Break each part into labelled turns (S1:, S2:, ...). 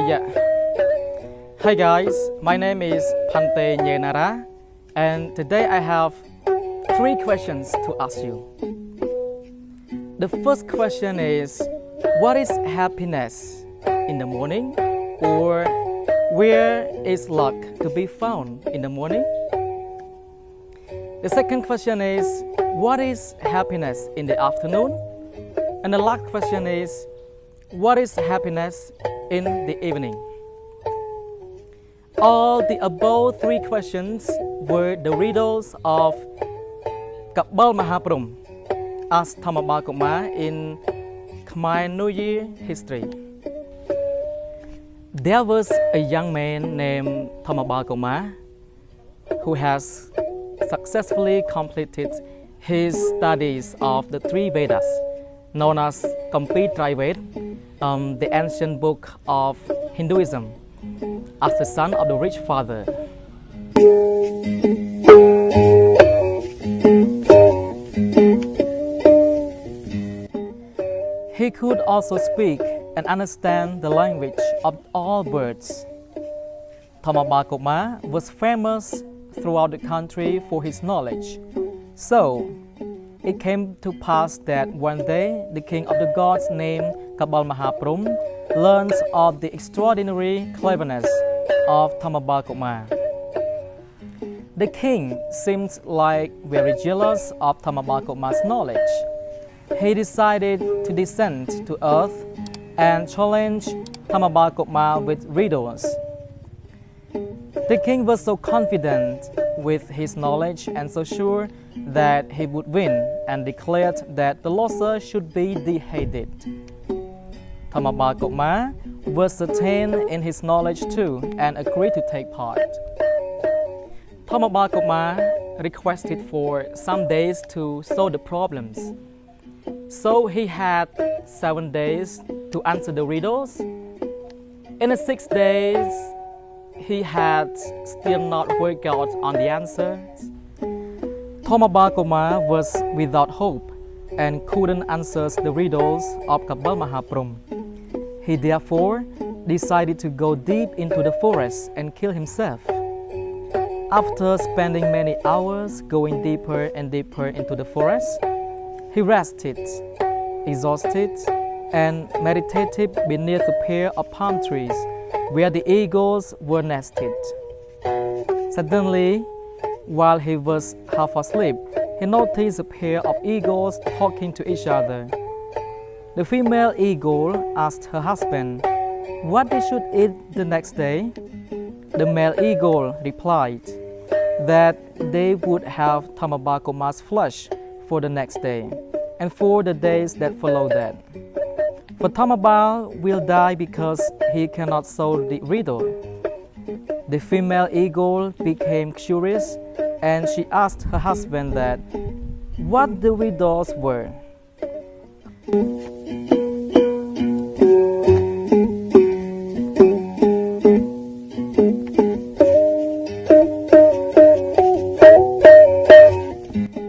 S1: Yeah. Hi guys, my name is Phante Nyenara, and today I have 3 questions to ask you. The first question is, what is happiness in the morning? Or where is luck to be found in the morning? The second question is, what is happiness in the afternoon? And the last question is, what is happiness in the evening? All the above 3 questions were the riddles of Kabal Mahaprum as Thamabakuma in Khmer New Year History. There was a young man named Thamabakuma who has successfully completed his studies of the 3 Vedas, known as complete Triveda, the ancient book of Hinduism, as the son of the rich father. He could also speak and understand the language of all birds. Thamabakuma was famous throughout the country for his knowledge. So, it came to pass that one day the king of the gods named Kabal Mahaprum learns of the extraordinary cleverness of Thamabakuma. The king seemed like very jealous of Thamabakuma's knowledge. He decided to descend to earth and challenge Thamabakuma with riddles. The king was so confident with his knowledge and so sure that he would win, and declared that the loser should be beheaded. Thamabakuma was certain in his knowledge too and agreed to take part. Thamabakuma requested for some days to solve the problems. So he had 7 days to answer the riddles. In the 6 days, he had still not worked out on the answers. Thamabakuma was without hope and couldn't answer the riddles of Kabal Mahaprum. He therefore decided to go deep into the forest and kill himself. After spending many hours going deeper and deeper into the forest, he rested, exhausted, and meditated beneath a pair of palm trees where the eagles were nested. Suddenly, while he was half asleep, he noticed a pair of eagles talking to each other. The female eagle asked her husband what they should eat the next day. The male eagle replied that they would have Thamabakuma's flesh for the next day and for the days that follow that. For Thamaba will die because he cannot solve the riddle. The female eagle became curious and she asked her husband that what the riddles were.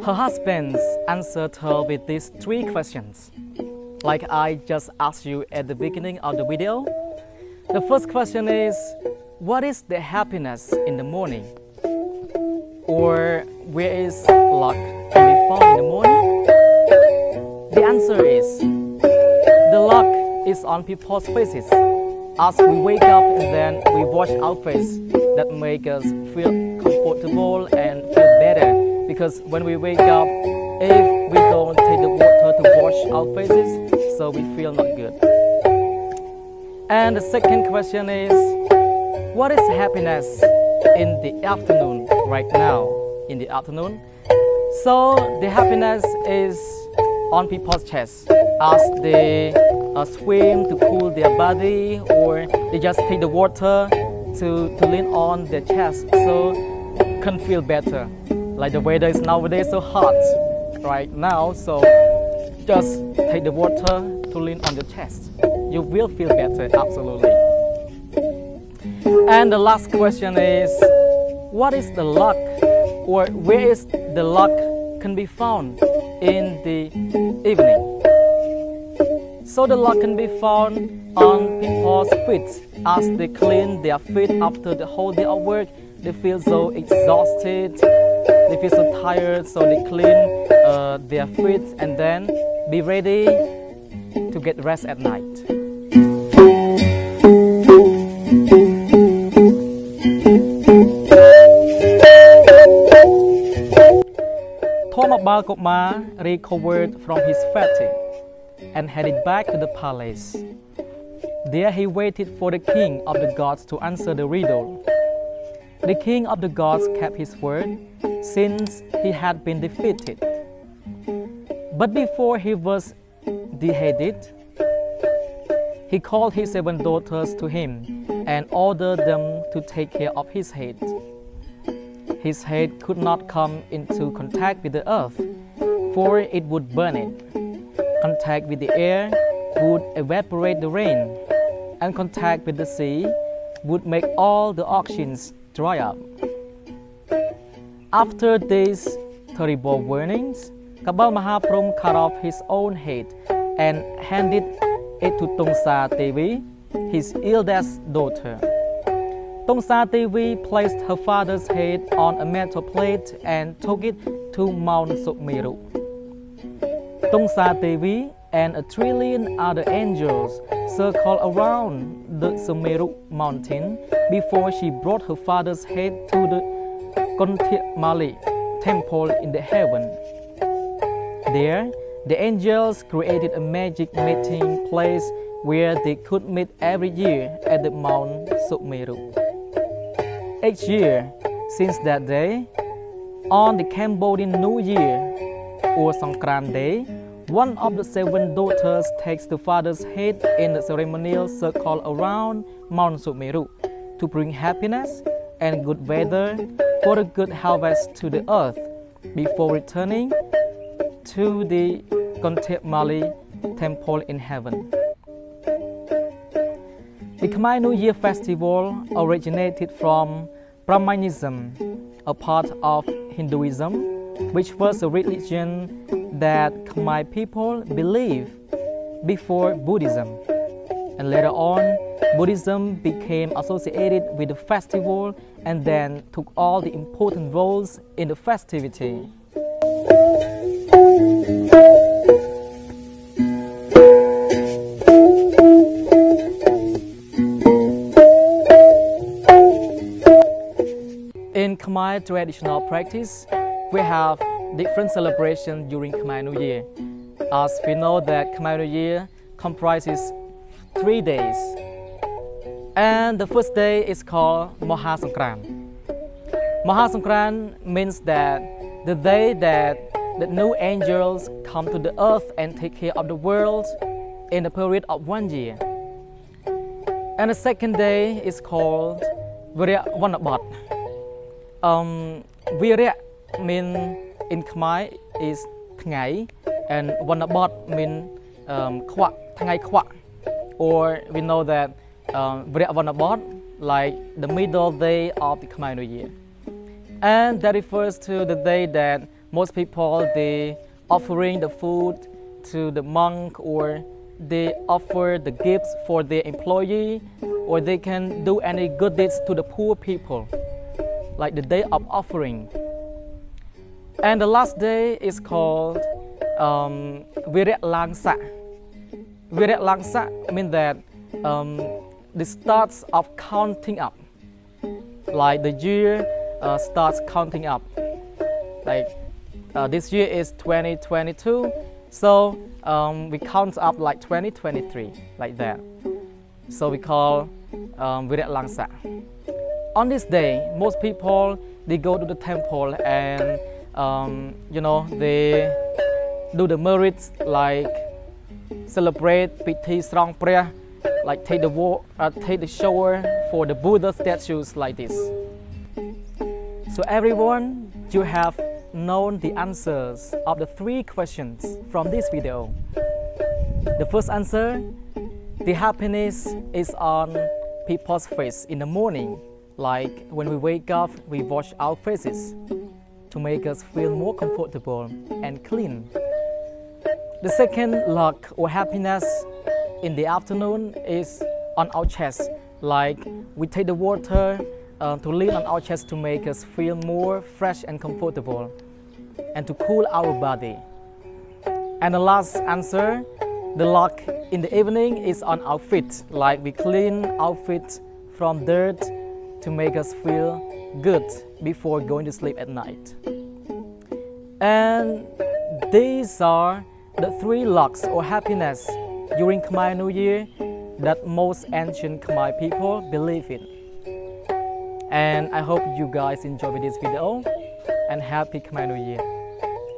S1: Her husband answered her with these 3 questions, like I just asked you at the beginning of the video. The first question is, what is the happiness in the morning? Or where is luck can be found in the morning? The answer is, the luck is on people's faces. As we wake up and then we wash our face, that make us feel comfortable and feel better. Because when we wake up, if we don't take the water to wash our faces, so we feel not good. And the second question is, what is happiness in the afternoon, right now, in the afternoon? So the happiness is on people's chest as they swim to cool their body, or they just take the water to lean on their chest so can feel better. Like the weather is nowadays so hot right now, so just take the water to lean on your chest. You will feel better, absolutely. And the last question is, what is the luck, or where is the luck can be found in the evening? So the luck can be found on people's feet as they clean their feet after the whole day of work. They feel so exhausted, they feel so tired, so they clean their feet and then be ready to get rest at night. Thoma Kumar recovered from his fatigue and headed back to the palace. There he waited for the king of the gods to answer the riddle. The king of the gods kept his word since he had been defeated. But before he was beheaded, he called his 7 daughters to him and ordered them to take care of his head. His head could not come into contact with the earth, for it would burn it. Contact with the air would evaporate the rain, and contact with the sea would make all the oceans dry up. After these terrible warnings, Kabal Mahaprum cut off his own head and handed it to Tongsa Devi, his eldest daughter. Tongsa Devi placed her father's head on a metal plate and took it to Mount Sumeru. Tongsa Devi and a trillion other angels circled around the Sumeru mountain before she brought her father's head to the Kontiamali temple in the heaven. There, the angels created a magic meeting place where they could meet every year at the Mount Sumeru. Each year, since that day, on the Cambodian New Year, or Songkran Day, one of the 7 daughters takes the father's head in a ceremonial circle around Mount Sumeru to bring happiness and good weather for a good harvest to the earth before returning to the Kontiamali temple in heaven. The Khmer New Year festival originated from Brahmanism, a part of Hinduism, which was a religion that Khmer people believed before Buddhism. And later on, Buddhism became associated with the festival and then took all the important roles in the festivity. In Khmer traditional practice, we have different celebrations during Khmer New Year. As we know that Khmer New Year comprises 3 days. And the first day is called Maha Songkran. Maha Songkran means that the day that the new angels come to the earth and take care of the world in a period of 1 year. And the second day is called Virya Vanabat. Virya means in Khmer is Tngai, and Vanabat means Kwa, Tngai Kwa. Or we know that Virya Vanabat, like the middle day of the Khmer New Year. And that refers to the day that most people, they offering the food to the monk, or they offer the gifts for their employee, or they can do any good deeds to the poor people, like the day of offering. And the last day is called Virya Langsa. Virya Langsa means that the starts of counting up, like the year starts counting up. Like this year is 2022, so we count up like 2023, like that. So we call Virya Langsa. On this day, most people, they go to the temple and they do the merits like celebrate Piti Strong Prayer, like take the shower for the Buddha statues like this. So everyone, you have known the answers of the 3 questions from this video. The first answer, the happiness is on people's face in the morning. Like when we wake up, we wash our faces to make us feel more comfortable and clean. The second, luck or happiness in the afternoon is on our chest, like we take the water to lean on our chest to make us feel more fresh and comfortable and to cool our body. And the last answer, the lock in the evening is on our feet, like we clean our feet from dirt to make us feel good before going to sleep at night. And these are the 3 locks or happiness during Khmer New Year that most ancient Khmer people believe in. And I hope you guys enjoy this video and happy Khmer New Year.